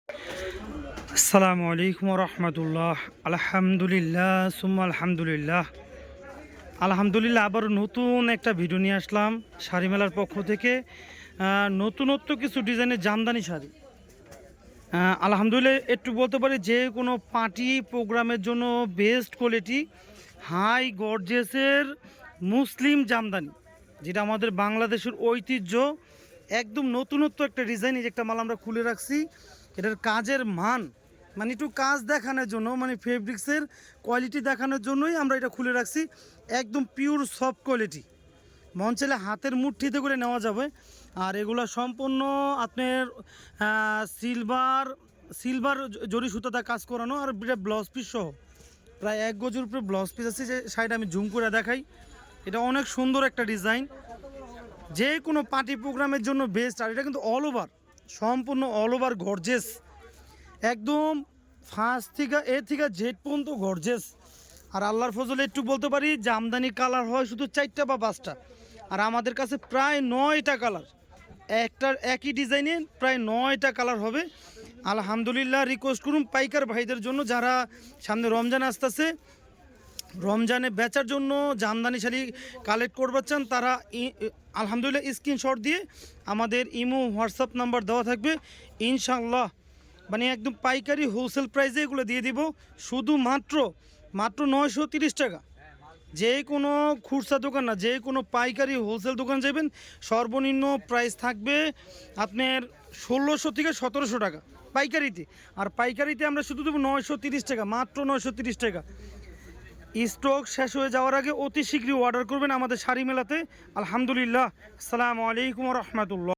আসসালামু আলাইকুম রহমতুল্লাহ। আলহামদুলিল্লাহ সুম্মা আলহামদুলিল্লাহ। আলহামদুলিল্লাহ আবার নতুন একটা ভিডিও নিয়ে আসলাম শাড়ি মেলার পক্ষ থেকে। নতুনত্ব কিছু ডিজাইনের জামদানি শাড়ি। আলহামদুলিল্লাহ একটু বলতে পারি যে কোনো পার্টি প্রোগ্রামের জন্য বেস্ট কোয়ালিটি হাই গর্জেসের মুসলিম জামদানি, যেটা আমাদের বাংলাদেশের ঐতিহ্য। একদম নতুনত্ব একটা ডিজাইন। এই যে একটা মাল আমরা খুলে রাখছি, এটার কাজের মান মানে একটু কাজ দেখানোর জন্য, মানে ফেব্রিক্সের কোয়ালিটি দেখানোর জন্যই আমরা এটা খুলে রাখছি। একদম পিওর সফট কোয়ালিটি, মন চাইলে হাতের মুঠিতে করে নেওয়া যাবে। আর এগুলো সম্পূর্ণ আপনার সিলভার সিলভার জরি সুতাতে কাজ করানো, আর এটা ব্লাউজ পিস সহ প্রায় 1 গজের উপরে ব্লাউজ পিস আছে। যে শাড়িটা আমি জুম করে দেখাই, এটা অনেক সুন্দর একটা ডিজাইন, যে কোনো পার্টি প্রোগ্রামের জন্য বেস্ট। আর এটা কিন্তু অল ওভার, সম্পূর্ণ অল ওভার গর্জেস, একদম ফার্স্ট থেকে এ থেকে জেড পর্যন্ত গর্জেস। আর আল্লাহর ফজলে একটু বলতে পারি জামদানি কালার হয় শুধু 4টা বা 5টা, আর আমাদের কাছে প্রায় 9টা কালার। একটার একই ডিজাইনে প্রায় 9টা কালার হবে। আলহামদুলিল্লাহ রিকোয়েস্ট করুন পাইকার ভাইদের জন্য, যারা সামনে রমজান আসতেছে, রমজানে বেচার জন্য জামদানি শাড়ি কালেক্ট করবার চান, তারা আলহামদুলিল্লাহ স্ক্রিনশট দিয়ে আমাদের ইমো হোয়াটসঅ্যাপ নাম্বার দেওয়া থাকবে। ইনশাআল্লাহ মানে একদম পাইকারি হোলসেল প্রাইসে এগুলো দিয়ে দিব, শুধুমাত্র 930 টাকা। যে কোনো খুচরা দোকান না, যে কোনো পাইকারি হোলসেল দোকান যাবেন সর্বনিম্ন প্রাইস থাকবে আপনার 1600 থেকে 1700 টাকা পাইকারিতে। আর পাইকারিতে আমরা শুধু দেবো 930 টাকা, মাত্র 930 টাকা। স্টক শেষ হয়ে যাওয়ার আগে অতি শীঘ্রই অর্ডার করবেন আমাদের শাড়ি মেলাতে। আলহামদুলিল্লাহ। আসসালামু আলাইকুম রহমতুল্লাহ।